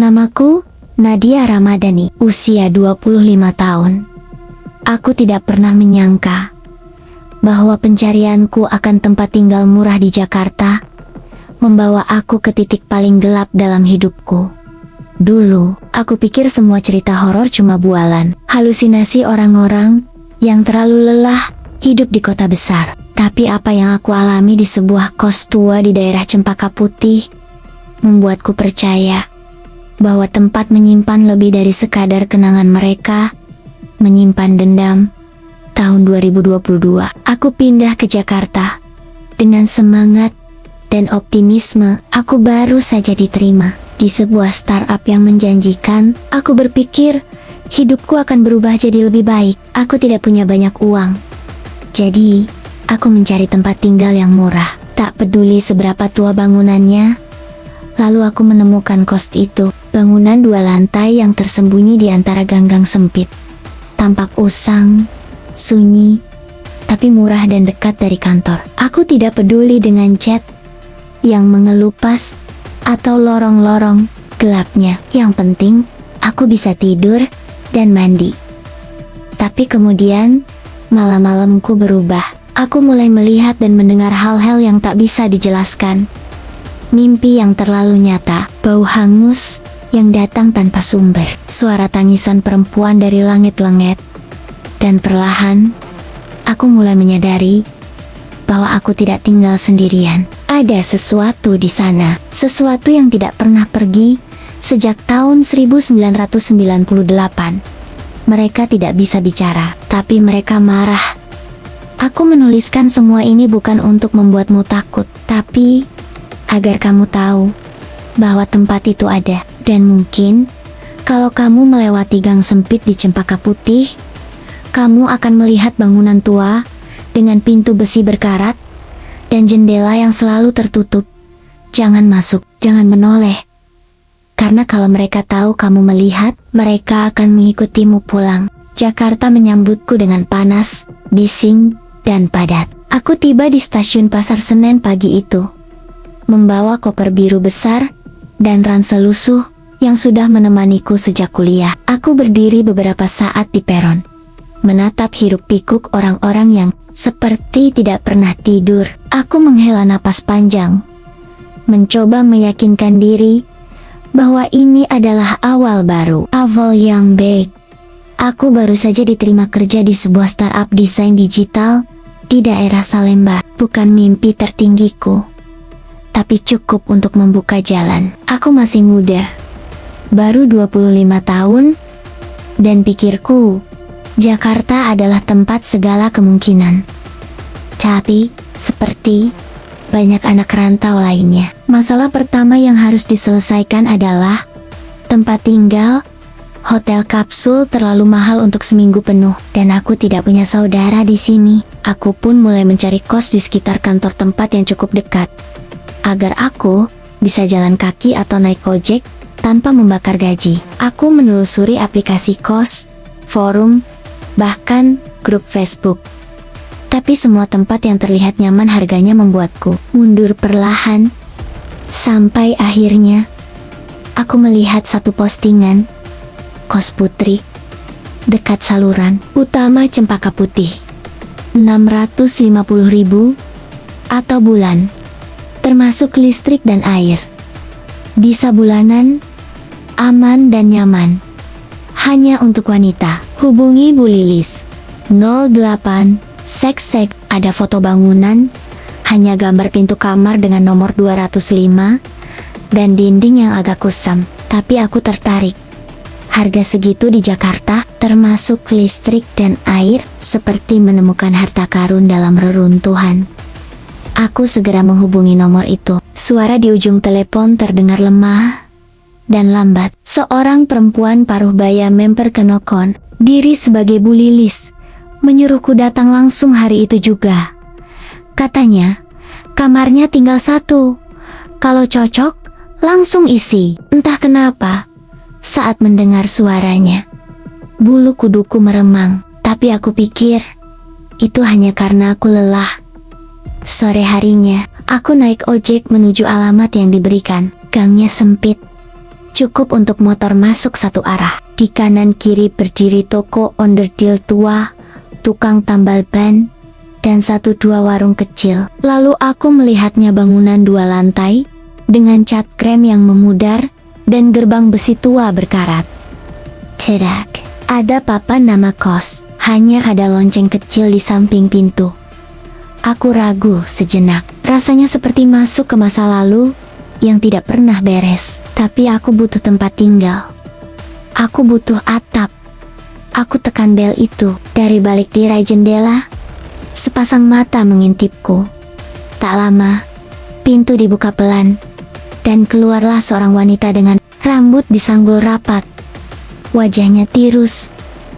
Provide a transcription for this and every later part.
Namaku Nadia Ramadhani, usia 25 tahun. Aku tidak pernah menyangka bahwa pencarianku akan tempat tinggal murah di Jakarta membawa aku ke titik paling gelap dalam hidupku. Dulu, aku pikir semua cerita horor cuma bualan, halusinasi orang-orang yang terlalu lelah hidup di kota besar. Tapi apa yang aku alami di sebuah kos tua di daerah Cempaka Putih membuatku percaya bahwa tempat menyimpan lebih dari sekadar kenangan mereka, menyimpan dendam. Tahun 2022, aku pindah ke Jakarta. Dengan semangat dan optimisme, aku baru saja diterima di sebuah startup yang menjanjikan. Aku berpikir hidupku akan berubah jadi lebih baik. Aku tidak punya banyak uang, jadi aku mencari tempat tinggal yang murah. Tak peduli seberapa tua bangunannya. Lalu aku menemukan kos itu, bangunan 2 lantai yang tersembunyi di antara ganggang sempit. Tampak usang, sunyi, tapi murah dan dekat dari kantor. Aku tidak peduli dengan cat yang mengelupas atau lorong-lorong gelapnya. Yang penting, aku bisa tidur dan mandi. Tapi kemudian, malam-malamku berubah. Aku mulai melihat dan mendengar hal-hal yang tak bisa dijelaskan. Mimpi yang terlalu nyata, bau hangus yang datang tanpa sumber, suara tangisan perempuan dari langit-langit. Dan perlahan, aku mulai menyadari bahwa aku tidak tinggal sendirian. Ada sesuatu di sana, sesuatu yang tidak pernah pergi sejak tahun 1998. Mereka tidak bisa bicara, tapi mereka marah. Aku menuliskan semua ini bukan untuk membuatmu takut, tapi agar kamu tahu bahwa tempat itu ada. Dan mungkin, kalau kamu melewati gang sempit di Cempaka Putih, kamu akan melihat bangunan tua dengan pintu besi berkarat dan jendela yang selalu tertutup. Jangan masuk, jangan menoleh. Karena kalau mereka tahu kamu melihat, mereka akan mengikutimu pulang. Jakarta menyambutku dengan panas, bising, dan padat. Aku tiba di stasiun Pasar Senen pagi itu, membawa koper biru besar dan ransel lusuh yang sudah menemaniku sejak kuliah. Aku berdiri beberapa saat di peron, menatap hiruk-pikuk orang-orang yang seperti tidak pernah tidur. Aku menghela napas panjang, mencoba meyakinkan diri bahwa ini adalah awal baru, awal yang baik. Aku baru saja diterima kerja di sebuah startup desain digital di daerah Salemba. Bukan mimpi tertinggiku, tapi cukup untuk membuka jalan. Aku masih muda, baru 25 tahun, dan pikirku, Jakarta adalah tempat segala kemungkinan. Tapi, seperti banyak anak rantau lainnya, masalah pertama yang harus diselesaikan adalah tempat tinggal. Hotel kapsul terlalu mahal untuk seminggu penuh, dan aku tidak punya saudara di sini. Aku pun mulai mencari kos di sekitar kantor tempat yang cukup dekat, agar aku bisa jalan kaki atau naik ojek tanpa membakar gaji. Aku menelusuri aplikasi kos, forum, bahkan grup Facebook. Tapi semua tempat yang terlihat nyaman harganya membuatku mundur perlahan. Sampai akhirnya, aku melihat satu postingan, kos putri, dekat saluran utama Cempaka Putih. 650.000 atau bulan, termasuk listrik dan air. Bisa bulanan, aman dan nyaman. Hanya untuk wanita. Hubungi Bu Lilis. 08 sek ada foto bangunan, hanya gambar pintu kamar dengan nomor 205 dan dinding yang agak kusam. Tapi aku tertarik. Harga segitu di Jakarta, termasuk listrik dan air, seperti menemukan harta karun dalam reruntuhan. Aku segera menghubungi nomor itu. Suara di ujung telepon terdengar lemah dan lambat. Seorang perempuan paruh baya memperkenalkan diri sebagai Bu Lilis, menyuruhku datang langsung hari itu juga. Katanya, kamarnya tinggal 1. Kalau cocok, langsung isi. Entah kenapa, saat mendengar suaranya, bulu kuduku meremang. Tapi aku pikir, itu hanya karena aku lelah. Sore harinya, aku naik ojek menuju alamat yang diberikan. Gangnya sempit, cukup untuk motor masuk satu arah. Di kanan kiri berdiri toko onderdil tua, tukang tambal ban, dan 1-2 warung kecil. Lalu aku melihatnya bangunan 2 lantai, dengan cat krem yang memudar, dan gerbang besi tua berkarat. Cedak, ada papan nama kos, hanya ada lonceng kecil di samping pintu. Aku ragu sejenak, rasanya seperti masuk ke masa lalu yang tidak pernah beres. Tapi aku butuh tempat tinggal. Aku butuh atap. Aku tekan bel itu. Dari balik tirai jendela, sepasang mata mengintipku. Tak lama, pintu dibuka pelan, dan keluarlah seorang wanita dengan rambut disanggul rapat. Wajahnya tirus,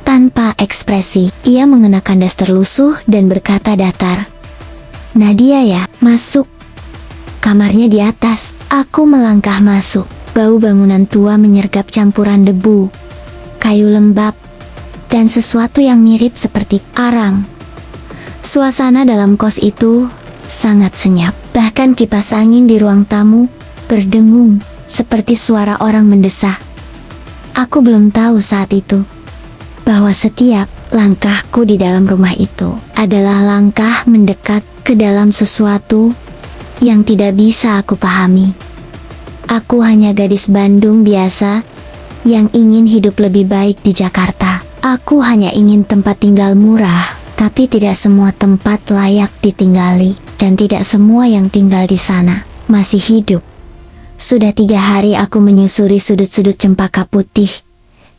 tanpa ekspresi. Ia mengenakan daster lusuh dan berkata datar, "Nadia ya, masuk." Kamarnya di atas. Aku melangkah masuk. Bau bangunan tua menyergap campuran debu, kayu lembab, dan sesuatu yang mirip seperti arang. Suasana dalam kos itu sangat senyap. Bahkan kipas angin di ruang tamu berdengung seperti suara orang mendesah. Aku belum tahu saat itu bahwa setiap langkahku di dalam rumah itu adalah langkah mendekat ke dalam sesuatu yang tidak bisa aku pahami. Aku hanya gadis Bandung biasa yang ingin hidup lebih baik di Jakarta. Aku hanya ingin tempat tinggal murah, tapi tidak semua tempat layak ditinggali, dan tidak semua yang tinggal di sana masih hidup. Sudah 3 hari aku menyusuri sudut-sudut Cempaka Putih,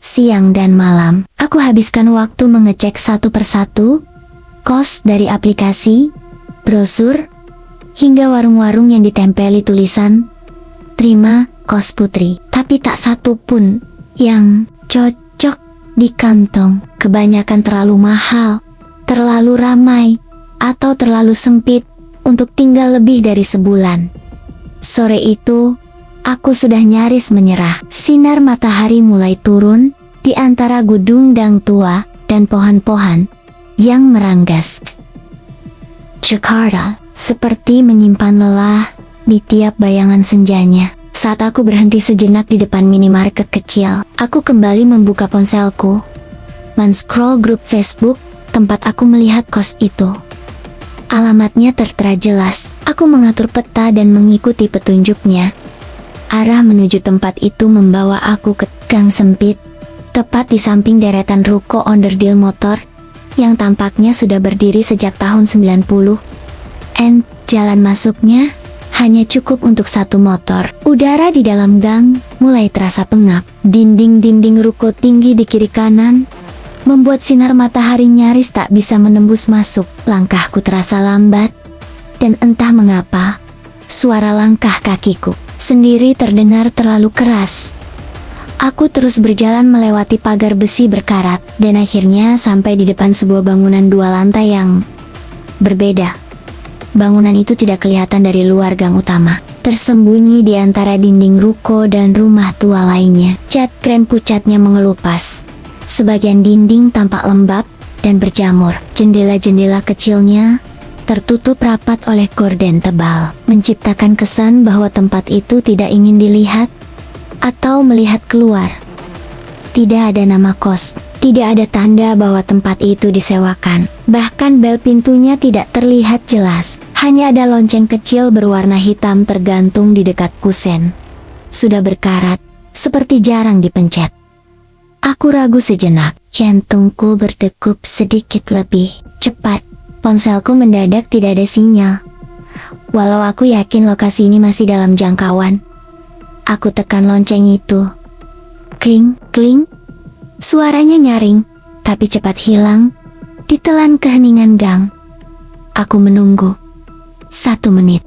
siang dan malam. Aku habiskan waktu mengecek satu persatu kos dari aplikasi, brosur, hingga warung-warung yang ditempeli tulisan "Terima kos putri." Tapi tak satu pun yang cocok di kantong. Kebanyakan terlalu mahal, terlalu ramai, atau terlalu sempit untuk tinggal lebih dari sebulan. Sore itu, aku sudah nyaris menyerah. Sinar matahari mulai turun di antara gudung-dang tua dan pohon-pohon yang meranggas. Jakarta seperti menyimpan lelah di tiap bayangan senjanya. Saat aku berhenti sejenak di depan minimarket kecil, aku kembali membuka ponselku, men-scroll grup Facebook tempat aku melihat kos itu. Alamatnya tertera jelas. Aku mengatur peta dan mengikuti petunjuknya. Arah menuju tempat itu membawa aku ke gang sempit, tepat di samping deretan ruko onderdil motor yang tampaknya sudah berdiri sejak tahun 90. Jalan masuknya hanya cukup untuk 1 motor. Udara di dalam gang mulai terasa pengap. Dinding-dinding ruko tinggi di kiri kanan membuat sinar matahari nyaris tak bisa menembus masuk. Langkahku terasa lambat, dan entah mengapa, suara langkah kakiku sendiri terdengar terlalu keras. Aku terus berjalan melewati pagar besi berkarat, dan akhirnya sampai di depan sebuah bangunan 2 lantai yang berbeda. Bangunan itu tidak kelihatan dari luar gang utama, tersembunyi di antara dinding ruko dan rumah tua lainnya. Cat krem pucatnya mengelupas. Sebagian dinding tampak lembab dan berjamur. Jendela-jendela kecilnya tertutup rapat oleh gorden tebal, menciptakan kesan bahwa tempat itu tidak ingin dilihat atau melihat keluar. Tidak ada nama kos, tidak ada tanda bahwa tempat itu disewakan. Bahkan bel pintunya tidak terlihat jelas. Hanya ada lonceng kecil berwarna hitam tergantung di dekat kusen. Sudah berkarat, seperti jarang dipencet. Aku ragu sejenak. Jantungku berdegup sedikit lebih cepat. Ponselku mendadak tidak ada sinyal. Walau aku yakin lokasi ini masih dalam jangkauan. Aku tekan lonceng itu. Kling, kling. Suaranya nyaring, tapi cepat hilang, ditelan keheningan gang. Aku menunggu. 1 menit.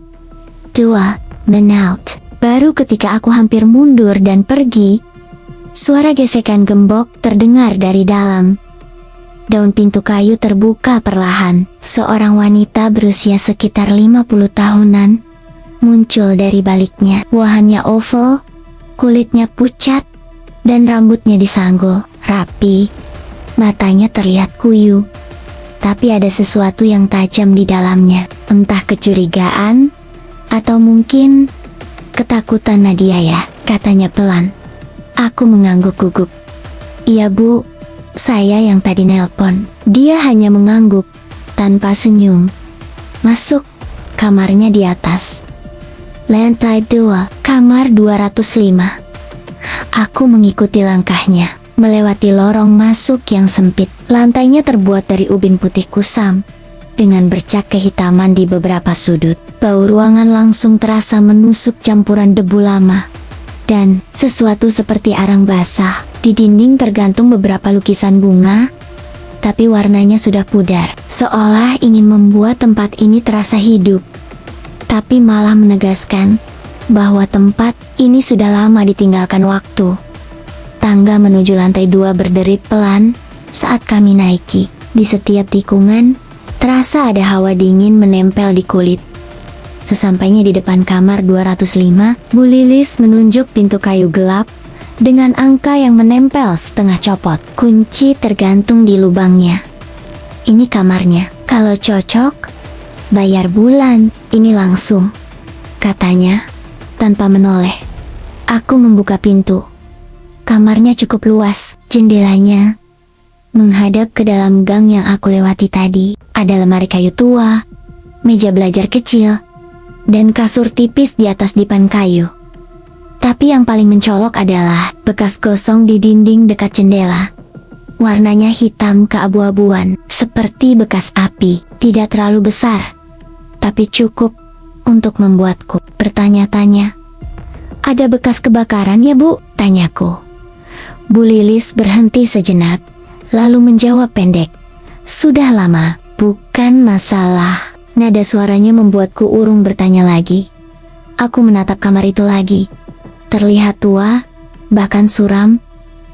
2 menit. Baru ketika aku hampir mundur dan pergi, suara gesekan gembok terdengar dari dalam. Daun pintu kayu terbuka perlahan. Seorang wanita berusia sekitar 50 tahunan muncul dari baliknya. Wajahnya oval, kulitnya pucat, dan rambutnya disanggul rapi. Matanya terlihat kuyu, tapi ada sesuatu yang tajam di dalamnya. Entah kecurigaan, atau mungkin ketakutan. Nadia ya, katanya pelan. Aku mengangguk gugup. Iya bu, saya yang tadi nelpon. Dia hanya mengangguk, tanpa senyum. Masuk, kamarnya di atas. Lantai 2, kamar 205. Aku mengikuti langkahnya, melewati lorong masuk yang sempit. Lantainya terbuat dari ubin putih kusam, dengan bercak kehitaman di beberapa sudut. Bau ruangan langsung terasa menusuk campuran debu lama. Dan sesuatu seperti arang basah. Di dinding tergantung beberapa lukisan bunga, tapi warnanya sudah pudar, seolah ingin membuat tempat ini terasa hidup. Tapi malah menegaskan bahwa tempat ini sudah lama ditinggalkan waktu. Tangga menuju lantai 2 berderit pelan saat kami naiki. Di setiap tikungan, terasa ada hawa dingin menempel di kulit. Sesampainya di depan kamar 205, Bu Lilis menunjuk pintu kayu gelap dengan angka yang menempel setengah copot. Kunci tergantung di lubangnya. Ini kamarnya. Kalau cocok, bayar bulan ini langsung, katanya tanpa menoleh. Aku membuka pintu. Kamarnya cukup luas. Jendelanya menghadap ke dalam gang yang aku lewati tadi. Ada lemari kayu tua, meja belajar kecil, dan kasur tipis di atas dipan kayu. Tapi yang paling mencolok adalah bekas gosong di dinding dekat jendela. Warnanya hitam keabu-abuan, seperti bekas api. Tidak terlalu besar, tapi cukup untuk membuatku bertanya-tanya. Ada bekas kebakaran ya bu? Tanyaku. Bu Lilis berhenti sejenak, lalu menjawab pendek. Sudah lama, bukan masalah. Nada suaranya membuatku urung bertanya lagi. Aku menatap kamar itu lagi. Terlihat tua, bahkan suram,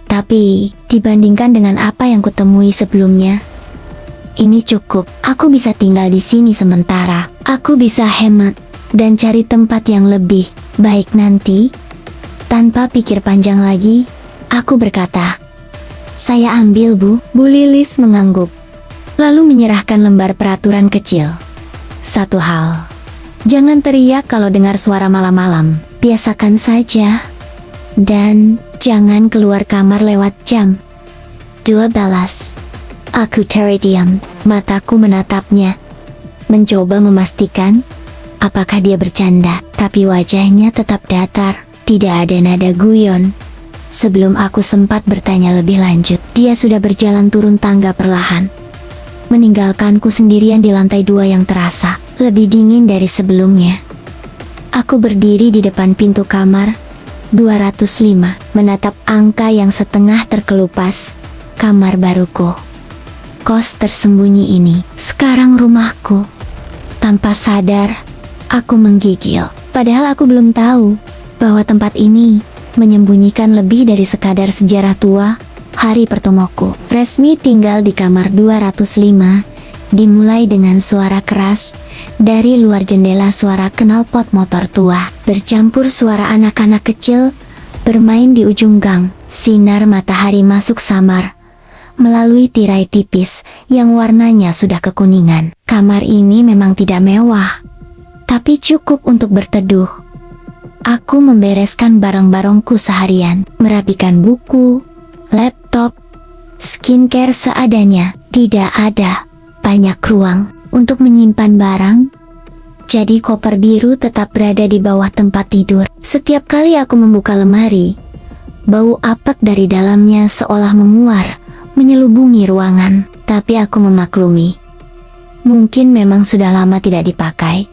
tapi dibandingkan dengan apa yang kutemui sebelumnya, ini cukup. Aku bisa tinggal di sini sementara. Aku bisa hemat dan cari tempat yang lebih baik nanti. Tanpa pikir panjang lagi, aku berkata, "Saya ambil bu." Bu Lilis mengangguk, lalu menyerahkan lembar peraturan kecil. Satu hal, jangan teriak kalau dengar suara malam-malam. Biasakan saja. Dan jangan keluar kamar lewat jam 12. Aku terdiam. Mataku menatapnya, mencoba memastikan apakah dia bercanda. Tapi wajahnya tetap datar. Tidak ada nada guyon. Sebelum aku sempat bertanya lebih lanjut, dia sudah berjalan turun tangga perlahan, meninggalkanku sendirian di lantai 2 yang terasa lebih dingin dari sebelumnya. Aku berdiri di depan pintu kamar 205, menatap angka yang setengah terkelupas. Kamar baruku, kos tersembunyi ini, sekarang rumahku. Tanpa sadar, aku menggigil. Padahal aku belum tahu bahwa tempat ini menyembunyikan lebih dari sekadar sejarah tua. Hari pertemuku resmi tinggal di kamar 205 dimulai dengan suara keras dari luar jendela. Suara knalpot motor tua bercampur suara anak-anak kecil bermain di ujung gang. Sinar matahari masuk samar melalui tirai tipis yang warnanya sudah kekuningan. Kamar ini memang tidak mewah, tapi cukup untuk berteduh. Aku membereskan barang-barangku seharian, merapikan buku, laptop, skincare seadanya. Tidak ada banyak ruang untuk menyimpan barang, jadi koper biru tetap berada di bawah tempat tidur. Setiap kali aku membuka lemari, bau apek dari dalamnya seolah menguar, menyelubungi ruangan. Tapi aku memaklumi. Mungkin memang sudah lama tidak dipakai.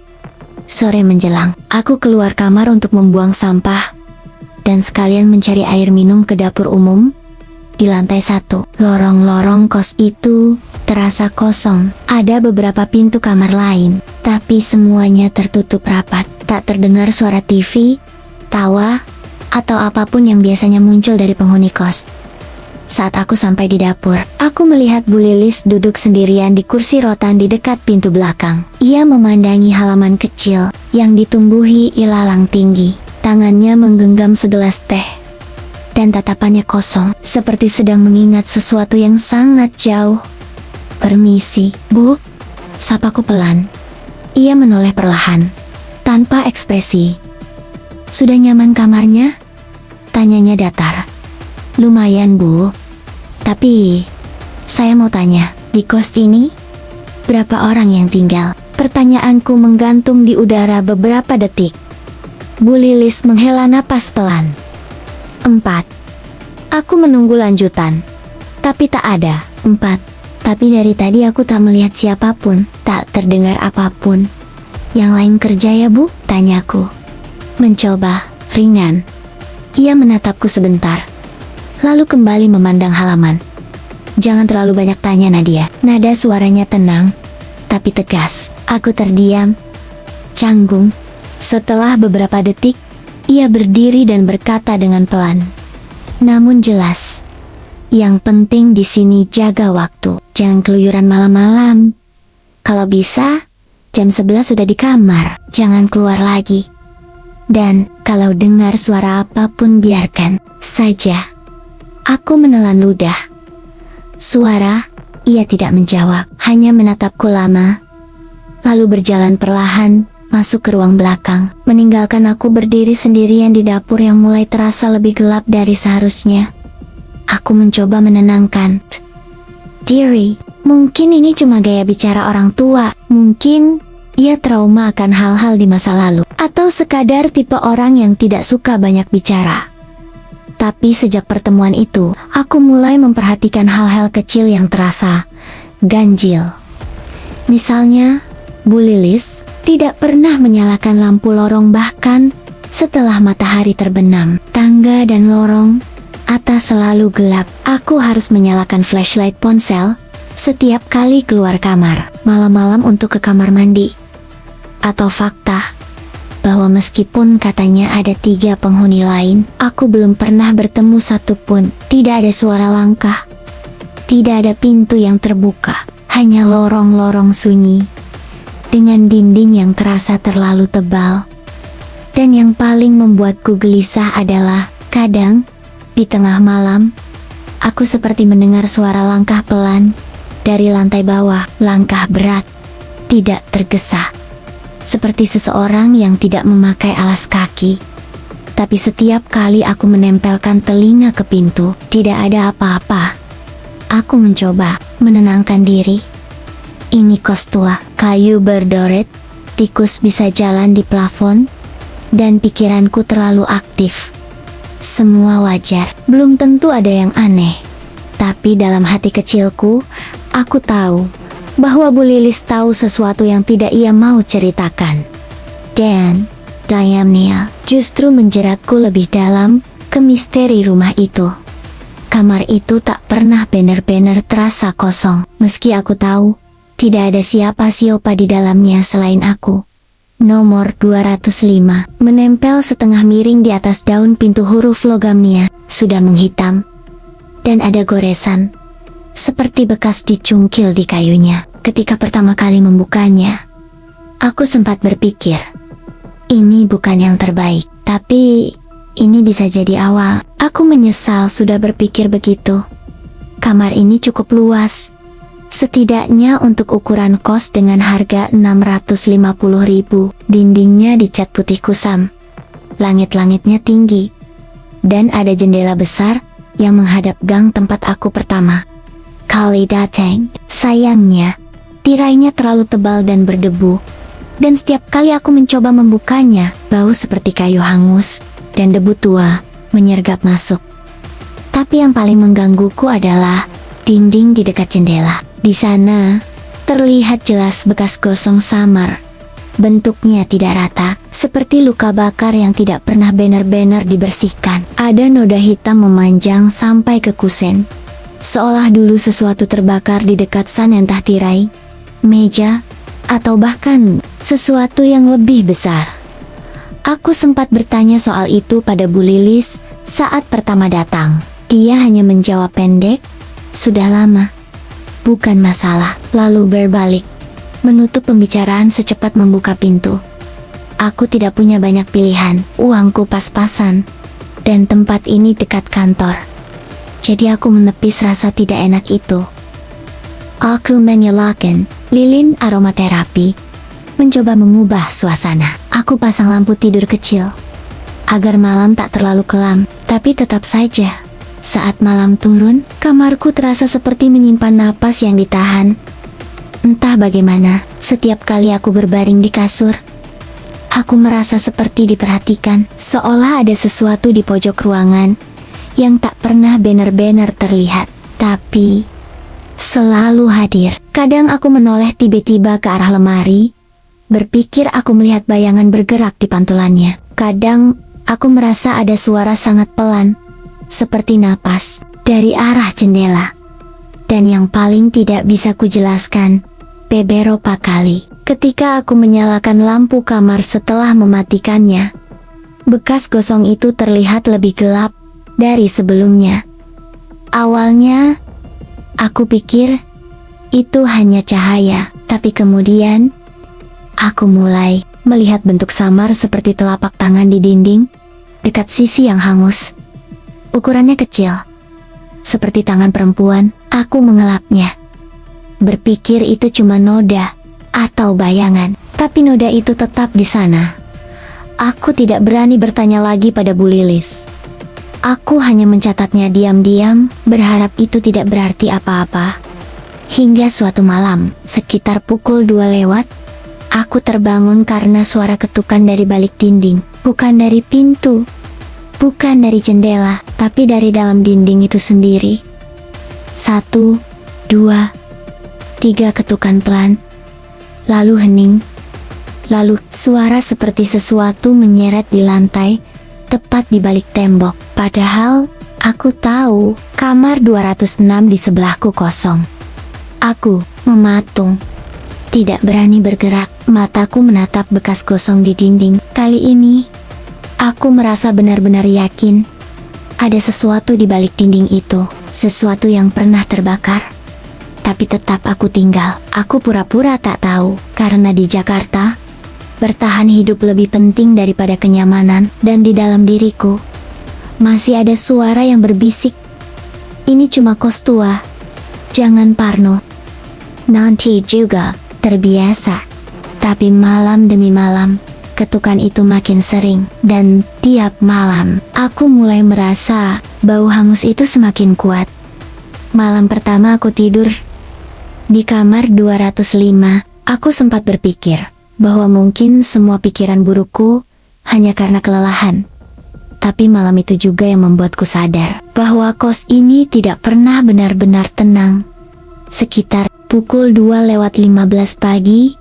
Sore menjelang, aku keluar kamar untuk membuang sampah, dan sekalian mencari air minum ke dapur umum. Di lantai 1, lorong-lorong kos itu terasa kosong. Ada beberapa pintu kamar lain, tapi semuanya tertutup rapat. Tak terdengar suara TV, tawa, atau apapun yang biasanya muncul dari penghuni kos. Saat aku sampai di dapur, aku melihat Bu Lilis duduk sendirian di kursi rotan di dekat pintu belakang. Ia memandangi halaman kecil yang ditumbuhi ilalang tinggi. Tangannya menggenggam segelas teh, dan tatapannya kosong, seperti sedang mengingat sesuatu yang sangat jauh. "Permisi, Bu," sapaku pelan. Ia menoleh perlahan, tanpa ekspresi. "Sudah nyaman kamarnya?" tanyanya datar. Lumayan, Bu. Tapi, saya mau tanya, di kos ini, berapa orang yang tinggal? Pertanyaanku menggantung di udara beberapa detik. Bu Lilis menghela napas pelan. 4. Aku menunggu lanjutan. Tapi tak ada. 4. Tapi dari tadi aku tak melihat siapapun, tak terdengar apapun. Yang lain kerja ya, Bu? Tanyaku. Mencoba, ringan. Ia menatapku sebentar. Lalu kembali memandang halaman. Jangan terlalu banyak tanya, Nadia. Nada suaranya tenang, tapi tegas. Aku terdiam, canggung. Setelah beberapa detik, ia berdiri dan berkata dengan pelan, namun jelas. Yang penting di sini jaga waktu. Jangan keluyuran malam-malam. Kalau bisa, jam 11 sudah di kamar. Jangan keluar lagi. Dan kalau dengar suara apapun biarkan saja. Aku menelan ludah. Suara, ia tidak menjawab, hanya menatapku lama. Lalu berjalan perlahan, masuk ke ruang belakang, meninggalkan aku berdiri sendirian di dapur yang mulai terasa lebih gelap dari seharusnya. Aku mencoba menenangkan diri. Mungkin ini cuma gaya bicara orang tua. Mungkin ia trauma akan hal-hal di masa lalu. Atau sekadar tipe orang yang tidak suka banyak bicara. Tapi sejak pertemuan itu, aku mulai memperhatikan hal-hal kecil yang terasa ganjil. Misalnya, Bu Lilis tidak pernah menyalakan lampu lorong bahkan setelah matahari terbenam. Tangga dan lorong atas selalu gelap. Aku harus menyalakan flashlight ponsel setiap kali keluar kamar, malam-malam untuk ke kamar mandi. Atau fakta bahwa meskipun katanya ada 3 penghuni lain, aku belum pernah bertemu satupun. Tidak ada suara langkah, tidak ada pintu yang terbuka, hanya lorong-lorong sunyi dengan dinding yang terasa terlalu tebal. Dan yang paling membuatku gelisah adalah kadang di tengah malam, aku seperti mendengar suara langkah pelan dari lantai bawah, langkah berat, tidak tergesa. Seperti seseorang yang tidak memakai alas kaki. Tapi setiap kali aku menempelkan telinga ke pintu, tidak ada apa-apa. Aku mencoba menenangkan diri. Ini kos tua, kayu berdoret, tikus bisa jalan di plafon, dan pikiranku terlalu aktif. Semua wajar, belum tentu ada yang aneh. Tapi dalam hati kecilku, aku tahu bahwa Bu Lilis tahu sesuatu yang tidak ia mau ceritakan. Dan diamnya justru menjeratku lebih dalam ke misteri rumah itu. Kamar itu tak pernah benar-benar terasa kosong, meski aku tahu tidak ada siapa-siapa di dalamnya selain aku. Nomor 205 menempel setengah miring di atas daun pintu. Huruf logamnya sudah menghitam dan ada goresan seperti bekas dicungkil di kayunya. Ketika pertama kali membukanya, aku sempat berpikir, ini bukan yang terbaik, tapi ini bisa jadi awal. Aku menyesal sudah berpikir begitu. Kamar ini cukup luas, setidaknya untuk ukuran kos dengan harga 650.000. Dindingnya dicat putih kusam, langit-langitnya tinggi, dan ada jendela besar yang menghadap gang tempat aku pertama kali datang. Sayangnya, tirainya terlalu tebal dan berdebu, dan setiap kali aku mencoba membukanya, bau seperti kayu hangus dan debu tua menyergap masuk. Tapi yang paling menggangguku adalah dinding di dekat jendela. Di sana, terlihat jelas bekas gosong samar. Bentuknya tidak rata, seperti luka bakar yang tidak pernah benar-benar dibersihkan. Ada noda hitam memanjang sampai ke kusen, seolah dulu sesuatu terbakar di dekat sana, entah tirai, meja, atau bahkan sesuatu yang lebih besar. Aku sempat bertanya soal itu pada Bu Lilis saat pertama datang. Dia hanya menjawab pendek, sudah lama, bukan masalah, lalu berbalik, menutup pembicaraan secepat membuka pintu. Aku tidak punya banyak pilihan, uangku pas-pasan, dan tempat ini dekat kantor. Jadi aku menepis rasa tidak enak itu. Aku menyalakan lilin aromaterapi, mencoba mengubah suasana. Aku pasang lampu tidur kecil, agar malam tak terlalu kelam, tapi tetap saja, Saat malam turun, kamarku terasa seperti menyimpan napas yang ditahan. Entah bagaimana, setiap kali aku berbaring di kasur, aku merasa seperti diperhatikan, seolah ada sesuatu di pojok ruangan yang tak pernah benar-benar terlihat, tapi selalu hadir. Kadang aku menoleh tiba-tiba ke arah lemari, berpikir aku melihat bayangan bergerak di pantulannya. Kadang aku merasa ada suara sangat pelan, seperti napas, dari arah jendela. Dan yang paling tidak bisa kujelaskan, beberapa kali, ketika aku menyalakan lampu kamar setelah mematikannya, bekas gosong itu terlihat lebih gelap dari sebelumnya. Awalnya, aku pikir itu hanya cahaya, tapi kemudian aku mulai melihat bentuk samar seperti telapak tangan di dinding, dekat sisi yang hangus. Ukurannya kecil, seperti tangan perempuan. Aku mengelapnya, berpikir itu cuma noda atau bayangan, tapi noda itu tetap di sana. Aku tidak berani bertanya lagi pada Bu Lilis. Aku hanya mencatatnya diam-diam, berharap itu tidak berarti apa-apa. Hingga suatu malam, sekitar pukul 2 lewat, aku terbangun karena suara ketukan dari balik dinding, bukan dari pintu, bukan dari jendela, tapi dari dalam dinding itu sendiri. 1, 2, 3 ketukan pelan, lalu hening, lalu suara seperti sesuatu menyeret di lantai, tepat di balik tembok. Padahal, aku tahu, kamar 206 di sebelahku kosong. Aku mematung, tidak berani bergerak, mataku menatap bekas gosong di dinding. Kali ini, aku merasa benar-benar yakin ada sesuatu di balik dinding itu, sesuatu yang pernah terbakar. Tapi tetap aku tinggal. Aku pura-pura tak tahu, karena di Jakarta, bertahan hidup lebih penting daripada kenyamanan, dan di dalam diriku masih ada suara yang berbisik, "Ini cuma kos tua, jangan parno." Nanti juga terbiasa. Tapi malam demi malam, ketukan itu makin sering, dan tiap malam, aku mulai merasa bau hangus itu semakin kuat. Malam pertama aku tidur di kamar 205, aku sempat berpikir bahwa mungkin semua pikiran burukku hanya karena kelelahan. Tapi malam itu juga yang membuatku sadar bahwa kos ini tidak pernah benar-benar tenang. Sekitar pukul 2:15 pagi,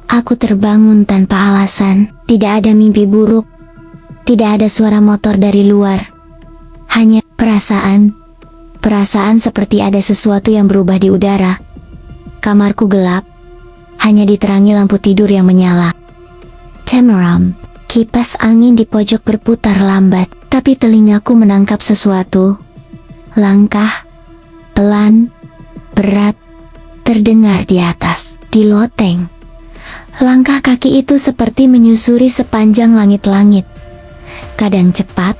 aku terbangun tanpa alasan. Tidak ada mimpi buruk, tidak ada suara motor dari luar. Hanya perasaan seperti ada sesuatu yang berubah di udara. Kamarku gelap, hanya diterangi lampu tidur yang menyala. Temeram, kipas angin di pojok berputar lambat, tapi telingaku menangkap sesuatu. Langkah, pelan, berat, terdengar di atas, di loteng. Langkah kaki itu seperti menyusuri sepanjang langit-langit. Kadang cepat,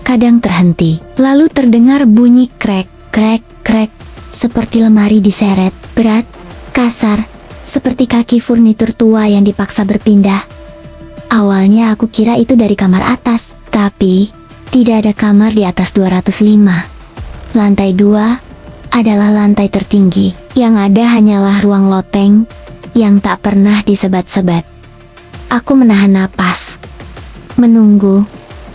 kadang terhenti. Lalu terdengar bunyi krek, krek, krek, seperti lemari diseret, berat, kasar, seperti kaki furnitur tua yang dipaksa berpindah. Awalnya aku kira itu dari kamar atas, tapi tidak ada kamar di atas 205. Lantai 2 adalah lantai tertinggi, yang ada hanyalah ruang loteng yang tak pernah disebat-sebat. Aku menahan napas, menunggu.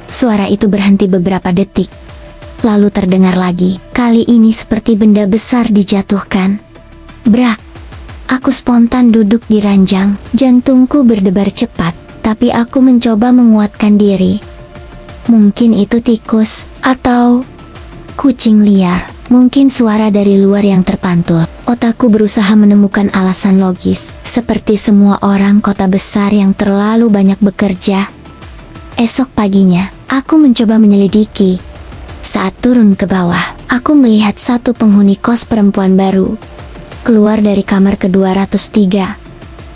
Suara itu berhenti beberapa detik, lalu terdengar lagi. Kali ini seperti benda besar dijatuhkan. Brak! Aku spontan duduk di ranjang. Jantungku berdebar cepat, tapi aku mencoba menguatkan diri. Mungkin itu tikus, atau kucing liar. Mungkin suara dari luar yang terpantul. Otakku berusaha menemukan alasan logis, seperti semua orang kota besar yang terlalu banyak bekerja. Esok paginya, aku mencoba menyelidiki. Saat turun ke bawah, aku melihat satu penghuni kos perempuan baru keluar dari kamar ke-203.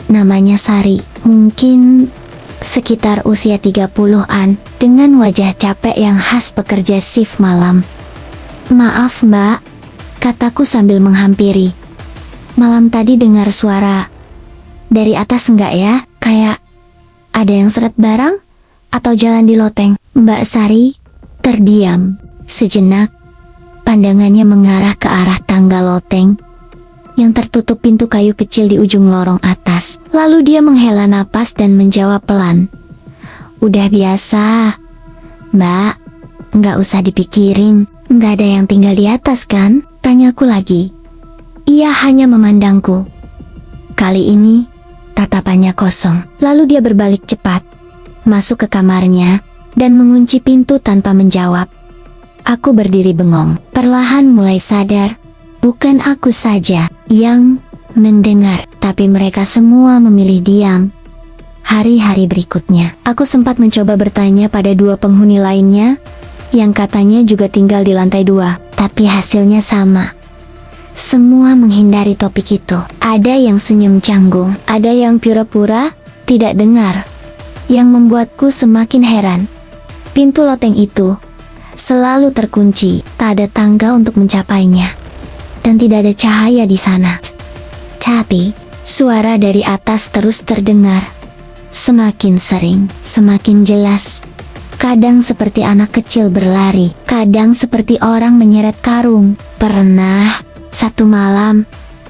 Namanya Sari, mungkin sekitar usia 30-an, dengan wajah capek yang khas pekerja shift malam. "Maaf mbak," kataku sambil menghampiri. "Malam tadi dengar suara dari atas enggak ya? Kayak ada yang seret barang atau jalan di loteng?" Mbak Sari terdiam sejenak, Pandangannya mengarah ke arah tangga loteng yang tertutup pintu kayu kecil di ujung lorong atas. Lalu dia menghela napas dan menjawab pelan. Udah biasa, Mbak. Nggak usah dipikirin. Nggak ada yang tinggal di atas kan? Tanyaku lagi. Ia hanya memandangku. Kali ini, tatapannya kosong. Lalu dia berbalik cepat, masuk ke kamarnya, dan mengunci pintu tanpa menjawab. Aku berdiri bengong, perlahan mulai sadar, bukan aku saja yang mendengar, tapi mereka semua memilih diam. Hari-hari berikutnya, aku sempat mencoba bertanya pada dua penghuni lainnya, yang katanya juga tinggal di lantai 2, tapi hasilnya sama. Semua menghindari topik itu. Ada yang senyum canggung, ada yang pura-pura tidak dengar, yang membuatku semakin heran. Pintu loteng itu selalu terkunci, tak ada tangga untuk mencapainya, dan tidak ada cahaya di sana. Tapi, suara dari atas terus terdengar. Semakin sering, semakin jelas. Kadang seperti anak kecil berlari, kadang seperti orang menyeret karung. Pernah, satu malam,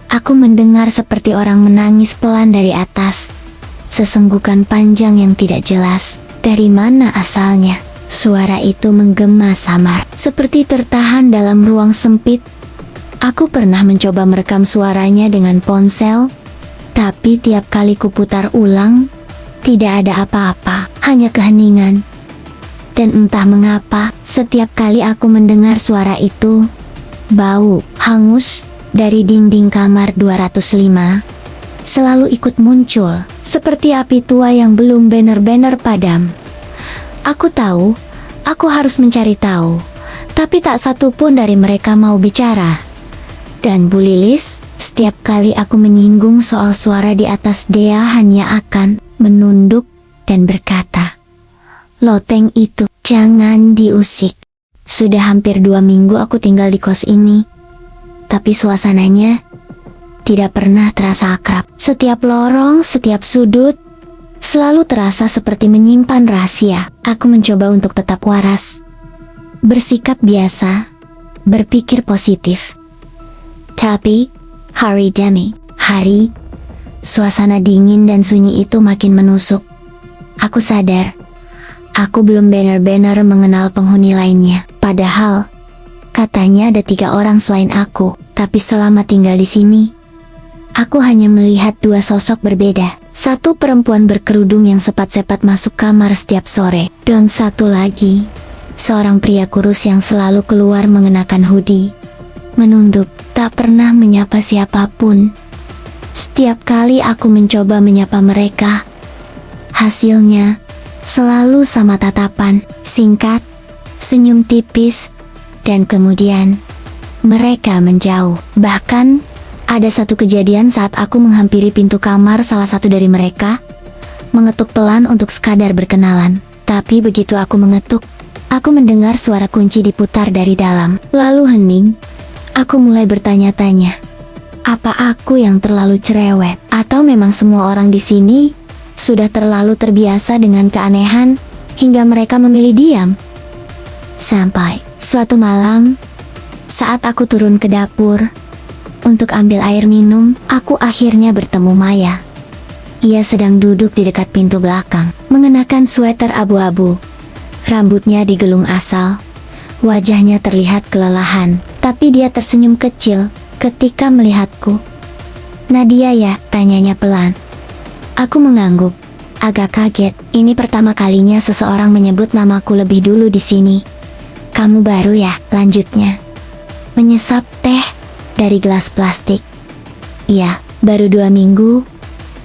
aku mendengar seperti orang menangis pelan dari atas. Sesenggukan panjang yang tidak jelas. Dari mana asalnya? Suara itu menggema samar, seperti tertahan dalam ruang sempit. Aku pernah mencoba merekam suaranya dengan ponsel, tapi tiap kali kuputar ulang, tidak ada apa-apa, hanya keheningan. Dan entah mengapa, setiap kali aku mendengar suara itu, bau hangus dari dinding kamar 205 selalu ikut muncul, seperti api tua yang belum benar-benar padam. Aku tahu, aku harus mencari tahu, tapi tak satu pun dari mereka mau bicara. Dan Bu Lilis, setiap kali aku menyinggung soal suara di atas, dia hanya akan menunduk dan berkata, "Loteng itu jangan diusik." Sudah hampir 2 minggu aku tinggal di kos ini, tapi suasananya tidak pernah terasa akrab. Setiap lorong, setiap sudut, selalu terasa seperti menyimpan rahasia. Aku mencoba untuk tetap waras, bersikap biasa, berpikir positif. Tapi, hari demi hari, suasana dingin dan sunyi itu makin menusuk. Aku sadar, aku belum benar-benar mengenal penghuni lainnya. Padahal, katanya ada 3 orang selain aku. Tapi selama tinggal di sini, aku hanya melihat 2 sosok berbeda. Satu perempuan berkerudung yang sepat-sepat masuk kamar setiap sore, dan satu lagi, seorang pria kurus yang selalu keluar mengenakan hoodie, menunduk, tak pernah menyapa siapapun. Setiap kali aku mencoba menyapa mereka, hasilnya selalu sama tatapan, singkat, senyum tipis, dan kemudian mereka menjauh. Bahkan, ada satu kejadian saat aku menghampiri pintu kamar salah satu dari mereka, mengetuk pelan untuk sekadar berkenalan. Tapi begitu aku mengetuk, aku mendengar suara kunci diputar dari dalam. Lalu hening, aku mulai bertanya-tanya, apa aku yang terlalu cerewet? Atau memang semua orang di sini sudah terlalu terbiasa dengan keanehan, hingga mereka memilih diam? Sampai suatu malam, saat aku turun ke dapur untuk ambil air minum, aku akhirnya bertemu Maya. Ia sedang duduk di dekat pintu belakang, mengenakan sweater abu-abu. Rambutnya digelung asal, wajahnya terlihat kelelahan, tapi dia tersenyum kecil ketika melihatku. "Nadia ya?" tanyanya pelan. Aku mengangguk, agak kaget. Ini pertama kalinya seseorang menyebut namaku lebih dulu di sini. "Kamu baru ya?" lanjutnya, menyesap teh dari gelas plastik. "Iya, baru 2 minggu.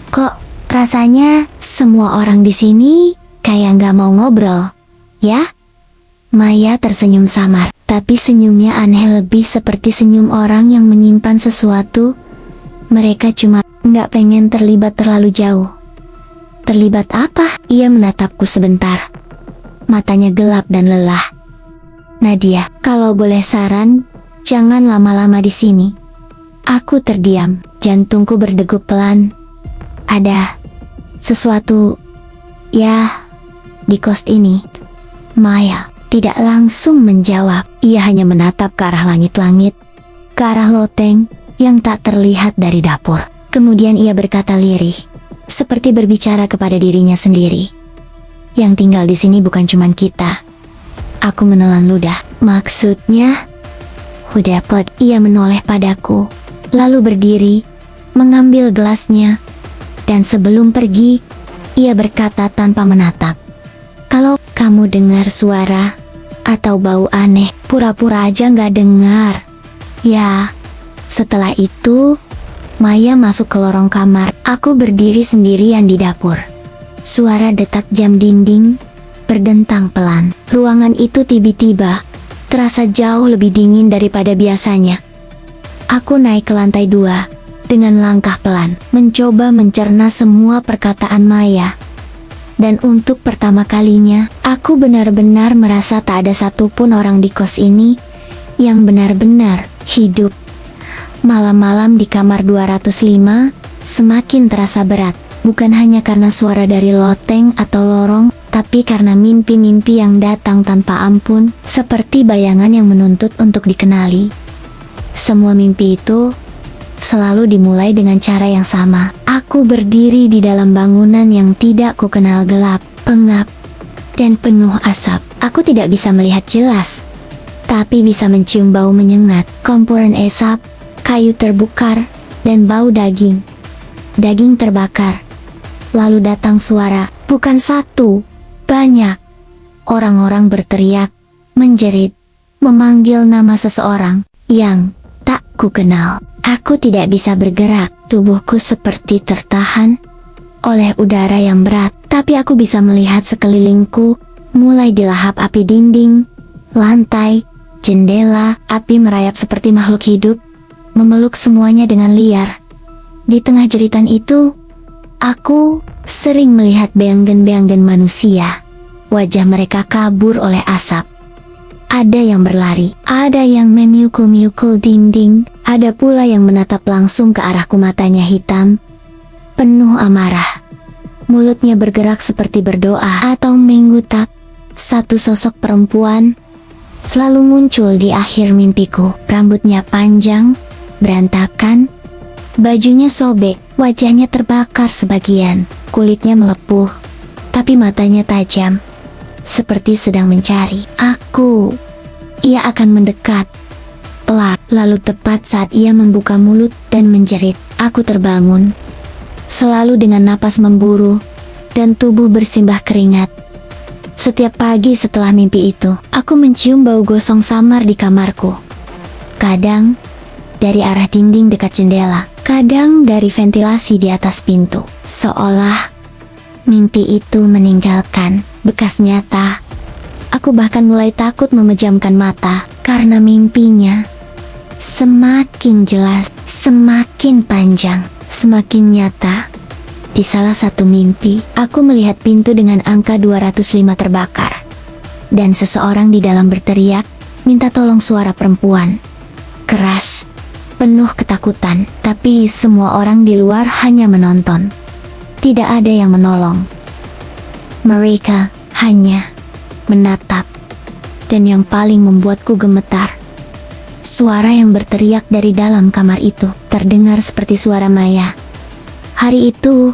Kok rasanya semua orang di sini kayak nggak mau ngobrol, ya?" Maya tersenyum samar, tapi senyumnya aneh, lebih seperti senyum orang yang menyimpan sesuatu. Mereka cuma nggak pengen terlibat terlalu jauh. "Terlibat apa?" Ia menatapku sebentar. Matanya gelap dan lelah. "Nadia, kalau boleh saran, jangan lama-lama di sini." Aku terdiam, jantungku berdegup pelan. "Ada sesuatu, ya, di kos ini, Maya." tidak langsung menjawab. Ia hanya menatap ke arah langit-langit, ke arah loteng yang tak terlihat dari dapur. Kemudian ia berkata lirih, seperti berbicara kepada dirinya sendiri. Yang tinggal di sini bukan cuma kita. Aku menelan ludah. Maksudnya? Hudapot. Ia menoleh padaku, lalu berdiri, mengambil gelasnya, dan sebelum pergi, ia berkata tanpa menatap. Kalau kamu dengar suara atau bau aneh, pura-pura aja nggak dengar. Ya, setelah itu, Maya masuk ke lorong kamar. Aku berdiri sendirian di dapur. Suara detak jam dinding berdentang pelan. Ruangan itu tiba-tiba terasa jauh lebih dingin daripada biasanya. Aku naik ke lantai 2 dengan langkah pelan, mencoba mencerna semua perkataan Maya. Dan untuk pertama kalinya, aku benar-benar merasa tak ada satupun orang di kos ini yang benar-benar hidup. Malam-malam di kamar 205 semakin terasa berat, bukan hanya karena suara dari loteng atau lorong, tapi karena mimpi-mimpi yang datang tanpa ampun, seperti bayangan yang menuntut untuk dikenali. Semua mimpi itu selalu dimulai dengan cara yang sama. Aku berdiri di dalam bangunan yang tidak kukenal, gelap, pengap, dan penuh asap. Aku tidak bisa melihat jelas, tapi bisa mencium bau menyengat, komporen asap, kayu terbakar, dan bau daging. Daging terbakar. Lalu datang suara, bukan satu, banyak. Orang-orang berteriak, menjerit, memanggil nama seseorang yang tak kukenal. Aku tidak bisa bergerak, tubuhku seperti tertahan oleh udara yang berat, tapi aku bisa melihat sekelilingku, mulai dilahap api dinding, lantai, jendela. Api merayap seperti makhluk hidup, memeluk semuanya dengan liar. Di tengah jeritan itu, aku sering melihat beanggen-beanggen manusia. Wajah mereka kabur oleh asap. Ada yang berlari, ada yang memiukul-miukul dinding, ada pula yang menatap langsung ke arahku, matanya hitam, penuh amarah. Mulutnya bergerak seperti berdoa atau menggutak. Satu sosok perempuan selalu muncul di akhir mimpiku. Rambutnya panjang, berantakan, bajunya sobek, wajahnya terbakar sebagian, kulitnya melepuh, tapi matanya tajam, seperti sedang mencari aku. Ia akan mendekat, pelan, lalu tepat saat ia membuka mulut dan menjerit, aku terbangun, selalu dengan napas memburu, dan tubuh bersimbah keringat. Setiap pagi setelah mimpi itu, aku mencium bau gosong samar di kamarku. Kadang dari arah dinding dekat jendela, kadang dari ventilasi di atas pintu. Seolah mimpi itu meninggalkan bekas nyata. Aku bahkan mulai takut memejamkan mata, karena mimpinya semakin jelas, semakin panjang, semakin nyata. Di salah satu mimpi, aku melihat pintu dengan angka 205 terbakar. Dan seseorang di dalam berteriak, minta tolong. Suara perempuan keras, penuh ketakutan, tapi semua orang di luar hanya menonton. Tidak ada yang menolong. Mereka hanya menatap. Dan yang paling membuatku gemetar, suara yang berteriak dari dalam kamar itu terdengar seperti suara Maya. Hari itu,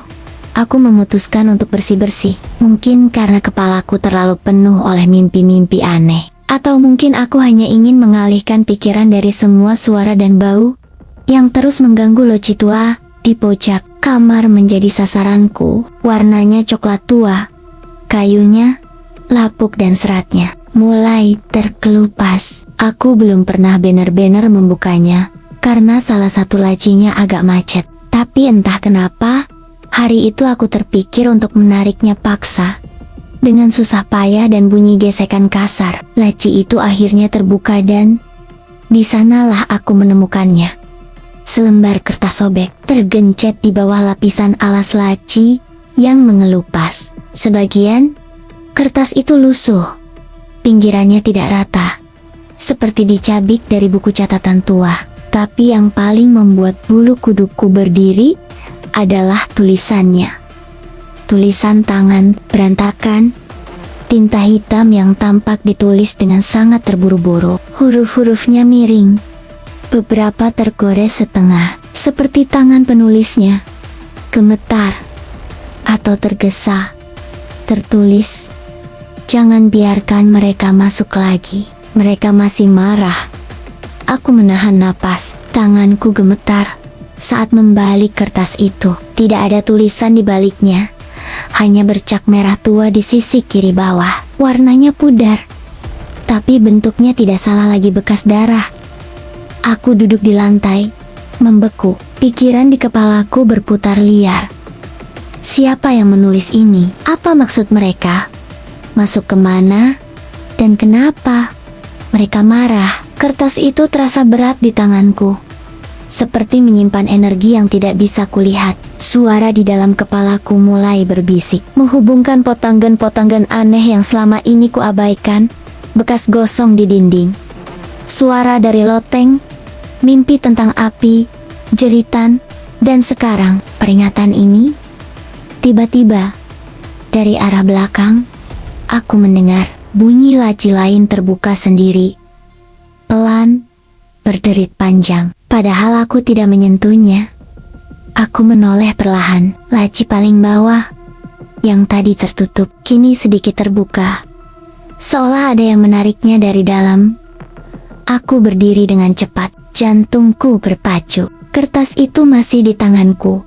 aku memutuskan untuk bersih-bersih. Mungkin karena kepalaku terlalu penuh oleh mimpi-mimpi aneh. Atau mungkin aku hanya ingin mengalihkan pikiran dari semua suara dan bau yang terus mengganggu. Loci tua di pojok kamar menjadi sasaranku. Warnanya coklat tua, kayunya lapuk dan seratnya mulai terkelupas. Aku belum pernah benar-benar membukanya, karena salah satu lacinya agak macet. Tapi entah kenapa, hari itu aku terpikir untuk menariknya paksa. Dengan susah payah dan bunyi gesekan kasar, laci itu akhirnya terbuka dan di sanalah aku menemukannya. Selembar kertas sobek tergencet di bawah lapisan alas laci yang mengelupas. Sebagian kertas itu lusuh, pinggirannya tidak rata, seperti dicabik dari buku catatan tua. Tapi yang paling membuat bulu kudukku berdiri adalah tulisannya. Tulisan tangan berantakan, Tinta hitam yang tampak ditulis dengan sangat terburu-buru. Huruf-hurufnya miring. Beberapa tergores setengah, seperti tangan penulisnya gemetar atau tergesa. Tertulis, "Jangan biarkan mereka masuk lagi. Mereka masih marah." Aku menahan napas, tanganku gemetar saat membalik kertas itu. Tidak ada tulisan di baliknya, hanya bercak merah tua di sisi kiri bawah. Warnanya pudar, tapi bentuknya tidak salah lagi bekas darah. Aku duduk di lantai, membeku. Pikiran di kepalaku berputar liar. Siapa yang menulis ini? Apa maksud mereka? Masuk kemana? Dan kenapa? Mereka marah. Kertas itu terasa berat di tanganku, seperti menyimpan energi yang tidak bisa kulihat. Suara di dalam kepalaku mulai berbisik, menghubungkan potongan-potongan aneh yang selama ini kuabaikan, bekas gosong di dinding. Suara dari loteng, mimpi tentang api, jeritan, dan sekarang peringatan ini. Tiba-tiba, dari arah belakang, aku mendengar bunyi laci lain terbuka sendiri. Pelan, berderit panjang. Padahal aku tidak menyentuhnya. Aku menoleh perlahan. Laci paling bawah, yang tadi tertutup, kini sedikit terbuka. Seolah ada yang menariknya dari dalam. Aku berdiri dengan cepat. Jantungku berpacu. Kertas itu masih di tanganku.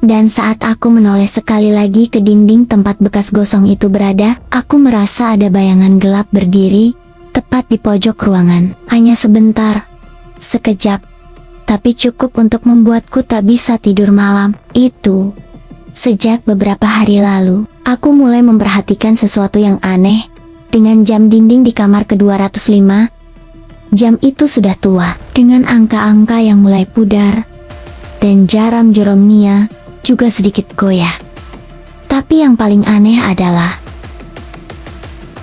Dan saat aku menoleh sekali lagi ke dinding tempat bekas gosong itu berada, aku merasa ada bayangan gelap berdiri tepat di pojok ruangan. Hanya sebentar, sekejap, tapi cukup untuk membuatku tak bisa tidur malam. Itu, sejak beberapa hari lalu, aku mulai memperhatikan sesuatu yang aneh. Dengan jam dinding di kamar ke-205, jam itu sudah tua, dengan angka-angka yang mulai pudar, dan jarum jeromnya juga sedikit goyah. Tapi yang paling aneh adalah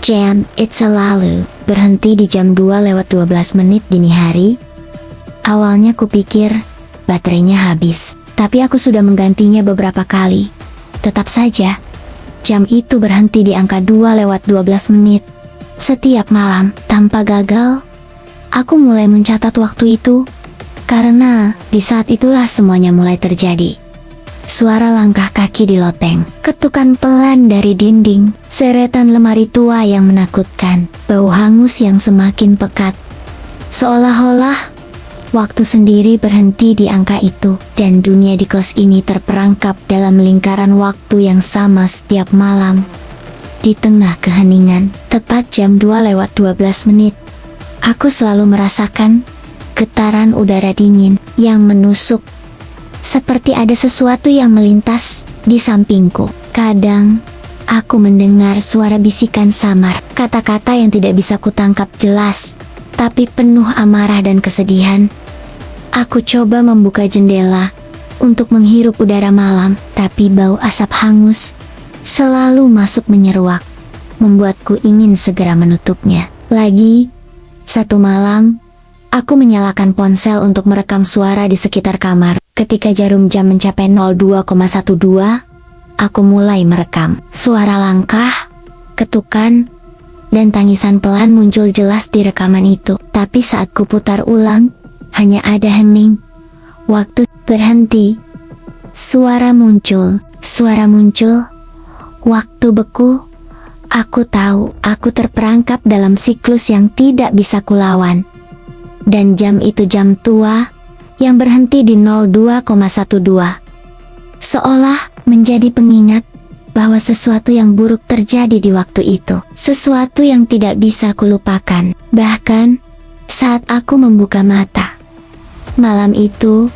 jam itu selalu berhenti di jam 2:12 dini hari. Awalnya kupikir baterainya habis, tapi aku sudah menggantinya beberapa kali. Tetap saja, jam itu berhenti di angka 2:12 setiap malam. Tanpa gagal, aku mulai mencatat waktu itu, karena di saat itulah semuanya mulai terjadi. Suara langkah kaki di loteng, ketukan pelan dari dinding, seretan lemari tua yang menakutkan, bau hangus yang semakin pekat. Seolah-olah waktu sendiri berhenti di angka itu, dan dunia di kos ini terperangkap dalam lingkaran waktu yang sama setiap malam. Di tengah keheningan, tepat jam 2:12, aku selalu merasakan getaran udara dingin yang menusuk. Seperti ada sesuatu yang melintas di sampingku. Kadang, aku mendengar suara bisikan samar, kata-kata yang tidak bisa kutangkap jelas, tapi penuh amarah dan kesedihan. Aku coba membuka jendela untuk menghirup udara malam, tapi bau asap hangus selalu masuk menyeruak, membuatku ingin segera menutupnya. Lagi, satu malam, aku menyalakan ponsel untuk merekam suara di sekitar kamar. Ketika jarum jam mencapai 02,12, aku mulai merekam. Suara langkah, ketukan, dan tangisan pelan muncul jelas di rekaman itu. Tapi saat kuputar ulang, hanya ada hening. Waktu berhenti. Suara muncul, waktu beku. Aku tahu, aku terperangkap dalam siklus yang tidak bisa kulawan. Dan jam itu jam tua, yang berhenti di 02,12. Seolah menjadi pengingat bahwa sesuatu yang buruk terjadi di waktu itu. Sesuatu yang tidak bisa kulupakan. Bahkan, saat aku membuka mata malam itu,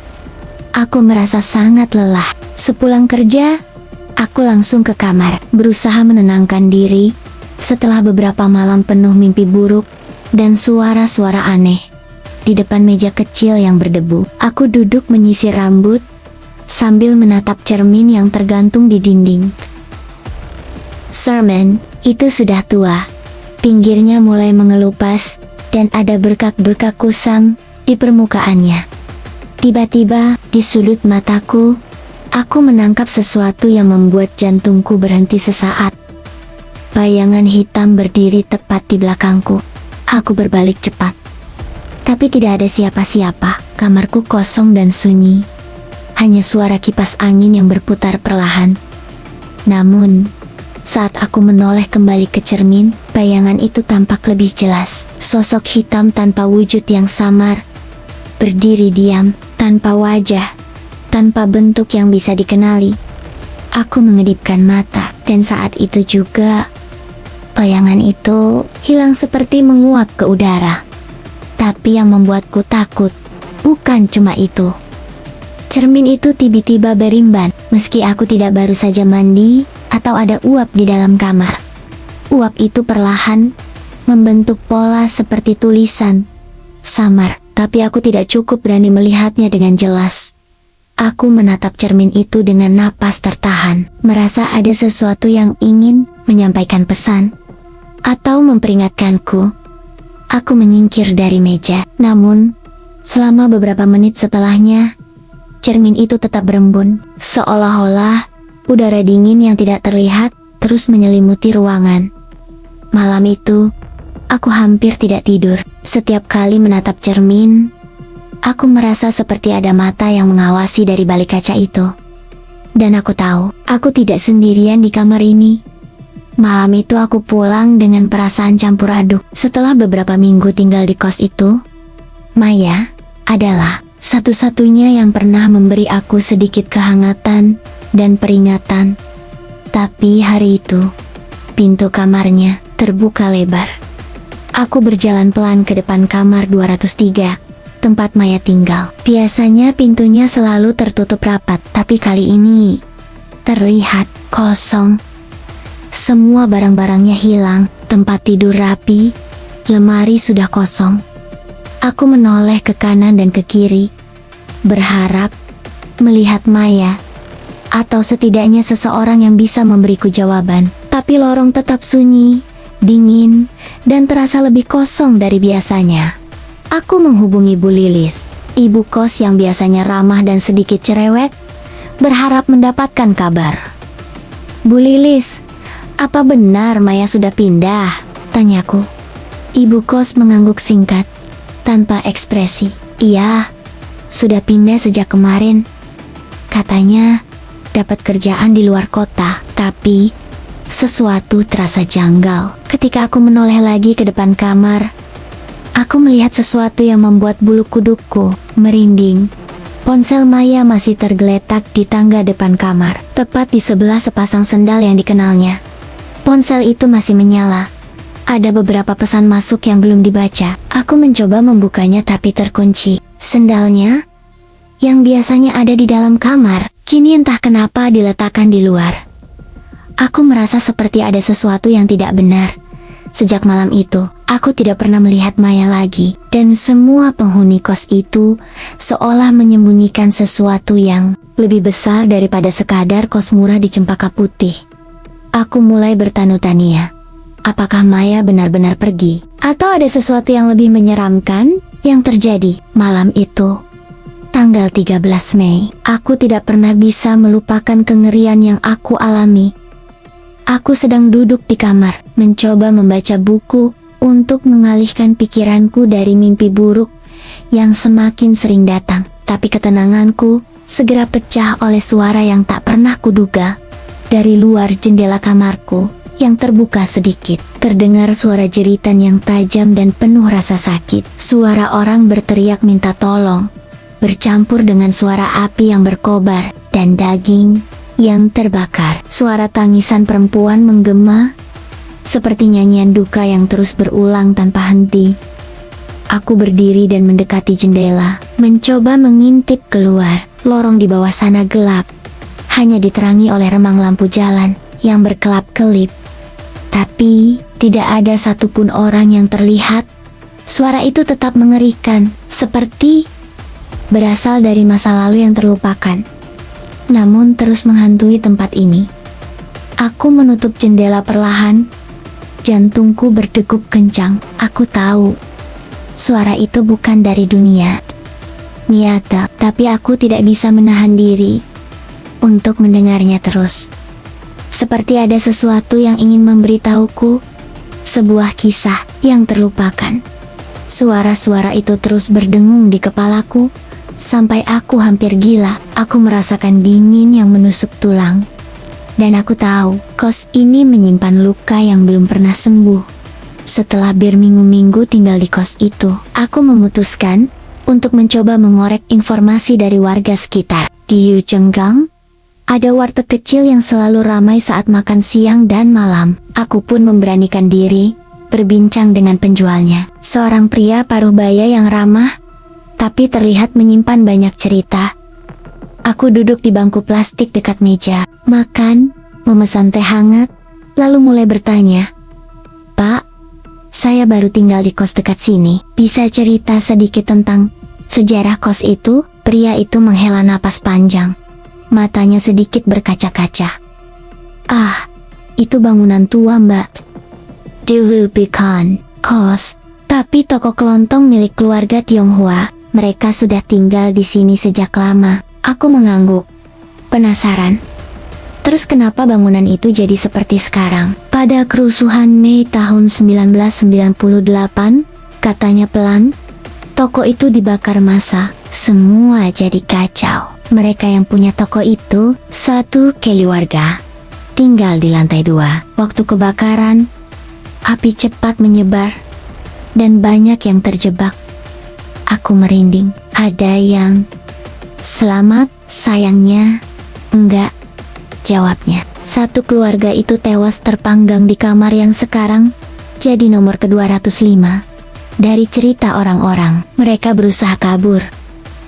aku merasa sangat lelah. Sepulang kerja, aku langsung ke kamar, berusaha menenangkan diri. Setelah beberapa malam penuh mimpi buruk dan suara-suara aneh. Di depan meja kecil yang berdebu, aku duduk menyisir rambut sambil menatap cermin yang tergantung di dinding. Cermin itu sudah tua, pinggirnya mulai mengelupas dan ada berkak-berkak kusam di permukaannya. Tiba-tiba, di sudut mataku, aku menangkap sesuatu yang membuat jantungku berhenti sesaat. bayangan hitam berdiri tepat di belakangku. Aku berbalik cepat. Tapi tidak ada siapa-siapa. Kamarku kosong dan sunyi. Hanya suara kipas angin yang berputar perlahan. Namun, saat aku menoleh kembali ke cermin, bayangan itu tampak lebih jelas. Sosok hitam tanpa wujud yang samar, berdiri diam, tanpa wajah, tanpa bentuk yang bisa dikenali. Aku mengedipkan mata, dan saat itu juga, bayangan itu hilang seperti menguap ke udara. Tapi yang membuatku takut, bukan cuma itu. Cermin itu tiba-tiba berimban, meski aku tidak baru saja mandi, atau ada uap di dalam kamar. Uap itu perlahan membentuk pola seperti tulisan, samar, tapi aku tidak cukup berani melihatnya dengan jelas. Aku menatap cermin itu dengan napas tertahan, merasa ada sesuatu yang ingin menyampaikan pesan, atau memperingatkanku. Aku menyingkir dari meja, namun, selama beberapa menit setelahnya, cermin itu tetap berembun, seolah-olah udara dingin yang tidak terlihat terus menyelimuti ruangan. Malam itu, aku hampir tidak tidur. Setiap kali menatap cermin, aku merasa seperti ada mata yang mengawasi dari balik kaca itu. Dan aku tahu, aku tidak sendirian di kamar ini. Malam itu aku pulang dengan perasaan campur aduk. Setelah beberapa minggu tinggal di kos itu, Maya adalah satu-satunya yang pernah memberi aku sedikit kehangatan dan peringatan. Tapi hari itu, pintu kamarnya terbuka lebar. Aku berjalan pelan ke depan kamar 203, tempat Maya tinggal. Biasanya pintunya selalu tertutup rapat, tapi kali ini terlihat kosong. Semua barang-barangnya hilang, tempat tidur rapi, lemari sudah kosong. Aku menoleh ke kanan dan ke kiri, berharap melihat Maya, atau setidaknya seseorang yang bisa memberiku jawaban. Tapi lorong tetap sunyi, dingin, dan terasa lebih kosong dari biasanya. Aku menghubungi Bu Lilis, ibu kos yang biasanya ramah dan sedikit cerewet, berharap mendapatkan kabar. "Bu Lilis, apa benar Maya sudah pindah?" tanyaku. Ibu kos mengangguk singkat, tanpa ekspresi. "Iya, sudah pindah sejak kemarin. Katanya dapat kerjaan di luar kota." Tapi sesuatu terasa janggal. Ketika aku menoleh lagi ke depan kamar, aku melihat sesuatu yang membuat bulu kudukku merinding. Ponsel Maya masih tergeletak di tangga depan kamar, tepat di sebelah sepasang sendal yang dikenalnya. Ponsel itu masih menyala. Ada beberapa pesan masuk yang belum dibaca. Aku mencoba membukanya tapi terkunci. Sendalnya, yang biasanya ada di dalam kamar, kini entah kenapa diletakkan di luar. Aku merasa seperti ada sesuatu yang tidak benar. Sejak malam itu, aku tidak pernah melihat Maya lagi, dan semua penghuni kos itu seolah menyembunyikan sesuatu yang lebih besar daripada sekadar kos murah di Cempaka Putih. Aku mulai bertanya-tanya, apakah Maya benar-benar pergi, atau ada sesuatu yang lebih menyeramkan yang terjadi malam itu. Tanggal 13 Mei, aku tidak pernah bisa melupakan kengerian yang aku alami. Aku sedang duduk di kamar, mencoba membaca buku untuk mengalihkan pikiranku dari mimpi buruk yang semakin sering datang. Tapi ketenanganku segera pecah oleh suara yang tak pernah kuduga. Dari luar jendela kamarku yang terbuka sedikit, terdengar suara jeritan yang tajam dan penuh rasa sakit. Suara orang berteriak minta tolong, bercampur dengan suara api yang berkobar dan daging yang terbakar. Suara tangisan perempuan menggema, seperti nyanyian duka yang terus berulang tanpa henti. Aku berdiri dan mendekati jendela, mencoba mengintip keluar. Lorong di bawah sana gelap, hanya diterangi oleh remang lampu jalan yang berkelap-kelip. Tapi, tidak ada satupun orang yang terlihat. Suara itu tetap mengerikan, seperti berasal dari masa lalu yang terlupakan, namun terus menghantui tempat ini. Aku menutup jendela perlahan. Jantungku berdegup kencang. Aku tahu, suara itu bukan dari dunia nyata, tapi aku tidak bisa menahan diri untuk mendengarnya terus. Seperti ada sesuatu yang ingin memberitahuku, sebuah kisah yang terlupakan. Suara-suara itu terus berdengung di kepalaku, sampai aku hampir gila. Aku merasakan dingin yang menusuk tulang. Dan aku tahu, kos ini menyimpan luka yang belum pernah sembuh. Setelah berminggu-minggu tinggal di kos itu, aku memutuskan untuk mencoba mengorek informasi dari warga sekitar. Di Yujenggang, ada warteg kecil yang selalu ramai saat makan siang dan malam. Aku pun memberanikan diri berbincang dengan penjualnya. Seorang pria paruh baya yang ramah, tapi terlihat menyimpan banyak cerita. Aku duduk di bangku plastik dekat meja, makan, memesan teh hangat, lalu mulai bertanya, "Pak, saya baru tinggal di kos dekat sini. Bisa cerita sedikit tentang sejarah kos itu?" Pria itu menghela napas panjang. Matanya sedikit berkaca-kaca. "Ah, itu bangunan tua, Mbak. Dulu bukan kos, tapi toko kelontong milik keluarga Tionghoa. Mereka sudah tinggal di sini sejak lama." Aku mengangguk, penasaran. Terus kenapa bangunan itu jadi seperti sekarang? Pada kerusuhan Mei tahun 1998, katanya pelan, toko itu dibakar massa. Semua jadi kacau. Mereka yang punya toko itu, satu keluarga, tinggal di lantai 2. Waktu kebakaran, api cepat menyebar, dan banyak yang terjebak. Aku merinding. Ada yang selamat, sayangnya enggak, jawabnya. Satu keluarga itu tewas terpanggang di kamar yang sekarang jadi nomor ke-205. Dari cerita orang-orang, mereka berusaha kabur,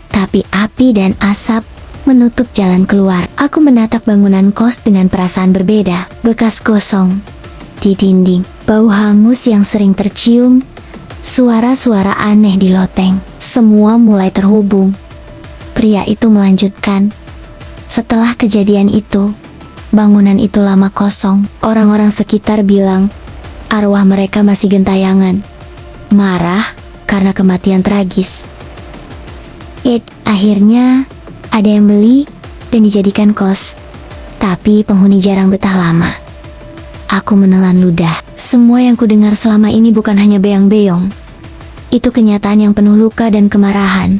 tapi api dan asap menutup jalan keluar. Aku menatap bangunan kos dengan perasaan berbeda. Bekas gosong di dinding, bau hangus yang sering tercium, suara-suara aneh di loteng. Semua mulai terhubung. Pria itu melanjutkan, "Setelah kejadian itu, bangunan itu lama kosong. Orang-orang sekitar bilang arwah mereka masih gentayangan, marah karena kematian tragis. Akhirnya ada yang beli dan dijadikan kos, tapi penghuni jarang betah lama." Aku menelan ludah. Semua yang kudengar selama ini bukan hanya beang-beong. Itu kenyataan yang penuh luka dan kemarahan.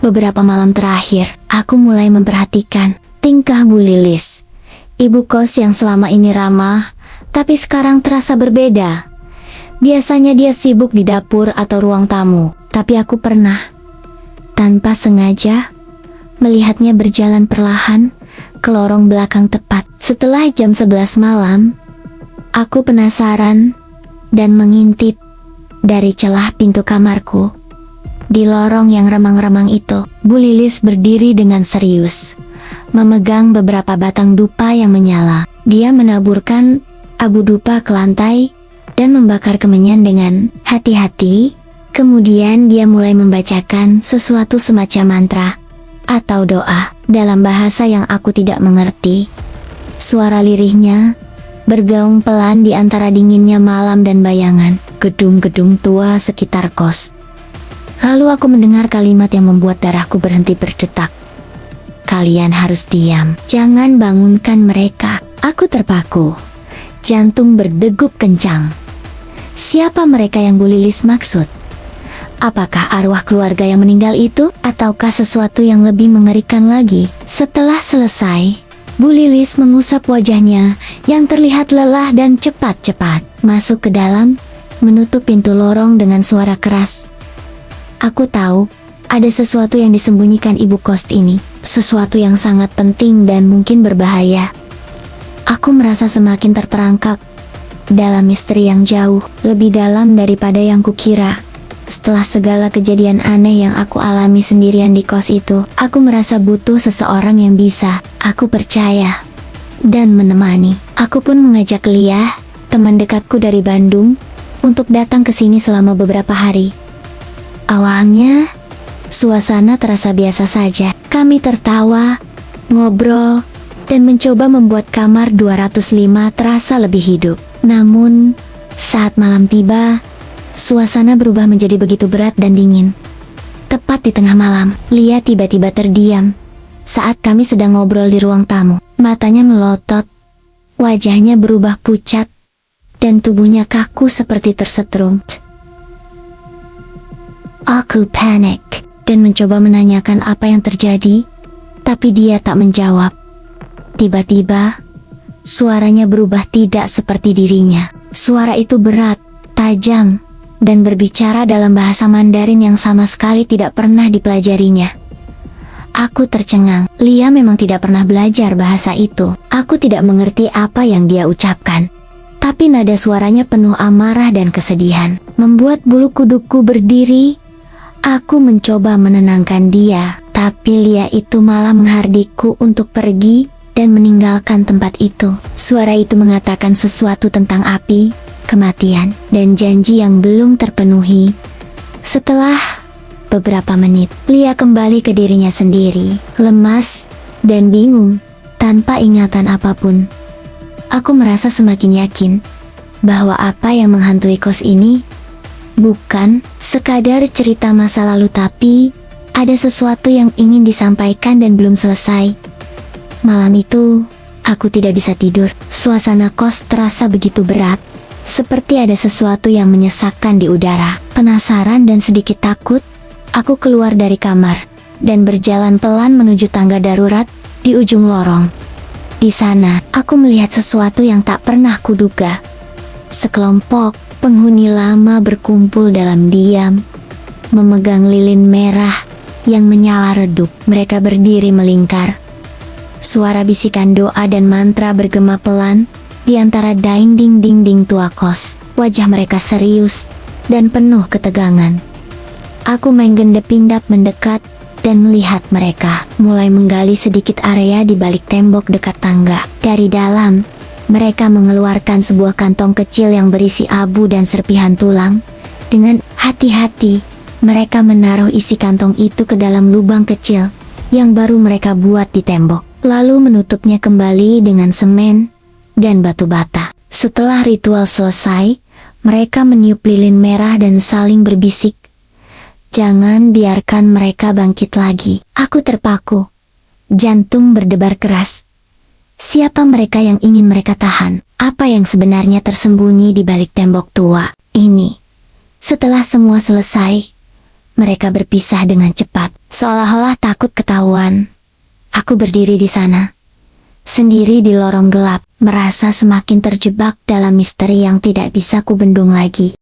Beberapa malam terakhir, aku mulai memperhatikan tingkah Bu Lilis. Ibu kos yang selama ini ramah, tapi sekarang terasa berbeda. Biasanya dia sibuk di dapur atau ruang tamu, tapi aku pernah, tanpa sengaja, melihatnya berjalan perlahan ke lorong belakang tepat. Setelah jam 11 malam, aku penasaran dan mengintip dari celah pintu kamarku. Di lorong yang remang-remang itu, Bu Lilis berdiri dengan serius, memegang beberapa batang dupa yang menyala. Dia menaburkan abu dupa ke lantai dan membakar kemenyan dengan hati-hati. Kemudian dia mulai membacakan sesuatu semacam mantra atau doa dalam bahasa yang aku tidak mengerti. Suara lirihnya bergaung pelan di antara dinginnya malam dan bayangan gedung-gedung tua sekitar kos. Lalu aku mendengar kalimat yang membuat darahku berhenti berdetak. "Kalian harus diam. Jangan bangunkan mereka." Aku terpaku. Jantung berdegup kencang. Siapa mereka yang Bu Lilis maksud? Apakah arwah keluarga yang meninggal itu, ataukah sesuatu yang lebih mengerikan lagi? Setelah selesai, Bu Lilis mengusap wajahnya yang terlihat lelah dan cepat-cepat masuk ke dalam, menutup pintu lorong dengan suara keras. Aku tahu, ada sesuatu yang disembunyikan ibu kos ini, sesuatu yang sangat penting dan mungkin berbahaya. Aku merasa semakin terperangkap dalam misteri yang jauh, lebih dalam daripada yang kukira. Setelah segala kejadian aneh yang aku alami sendirian di kos itu, aku merasa butuh seseorang yang bisa aku percaya dan menemani. Aku pun mengajak Lia, teman dekatku dari Bandung, untuk datang ke sini selama beberapa hari. Awalnya, suasana terasa biasa saja. Kami tertawa, ngobrol, dan mencoba membuat kamar 205 terasa lebih hidup. Namun, saat malam tiba, suasana berubah menjadi begitu berat dan dingin. Tepat di tengah malam, Lia tiba-tiba terdiam saat kami sedang ngobrol di ruang tamu. Matanya melotot, Wajahnya berubah pucat, dan tubuhnya kaku seperti tersetrum. Aku panik, dan mencoba menanyakan apa yang terjadi, tapi dia tak menjawab. Tiba-tiba, suaranya berubah tidak seperti dirinya. Suara itu berat, tajam, dan berbicara dalam bahasa Mandarin yang sama sekali tidak pernah dipelajarinya. Aku tercengang. Lia memang tidak pernah belajar bahasa itu. Aku tidak mengerti apa yang dia ucapkan. Tapi nada suaranya penuh amarah dan kesedihan, membuat bulu kuduku berdiri. Aku mencoba menenangkan dia, tapi Lia itu malah menghardikku untuk pergi dan meninggalkan tempat itu. Suara itu mengatakan sesuatu tentang api, kematian, dan janji yang belum terpenuhi. Setelah beberapa menit, Lia kembali ke dirinya sendiri, lemas dan bingung, tanpa ingatan apapun. Aku merasa semakin yakin bahwa apa yang menghantui kos ini bukan sekadar cerita masa lalu, tapi ada sesuatu yang ingin disampaikan dan belum selesai. Malam itu, aku tidak bisa tidur. Suasana kos terasa begitu berat, seperti ada sesuatu yang menyesakkan di udara. Penasaran dan sedikit takut, aku keluar dari kamar dan berjalan pelan menuju tangga darurat di ujung lorong. Di sana, aku melihat sesuatu yang tak pernah kuduga. Sekelompok penghuni lama berkumpul dalam diam, memegang lilin merah yang menyala redup. Mereka berdiri melingkar. Suara bisikan doa dan mantra bergema pelan di antara dinding-dinding tua kos. Wajah mereka serius dan penuh ketegangan. Aku menggendap-indap mendekat dan melihat mereka mulai menggali sedikit area di balik tembok dekat tangga. Dari dalam, mereka mengeluarkan sebuah kantong kecil yang berisi abu dan serpihan tulang. Dengan hati-hati, mereka menaruh isi kantong itu ke dalam lubang kecil yang baru mereka buat di tembok, lalu menutupnya kembali dengan semen dan batu bata. Setelah ritual selesai, mereka meniup lilin merah dan saling berbisik, "Jangan biarkan mereka bangkit lagi." Aku terpaku. Jantung berdebar keras. Siapa mereka yang ingin mereka tahan? Apa yang sebenarnya tersembunyi di balik tembok tua ini? Setelah semua selesai, mereka berpisah dengan cepat, seolah-olah takut ketahuan. Aku berdiri di sana, sendiri di lorong gelap, merasa semakin terjebak dalam misteri yang tidak bisa kubendung lagi.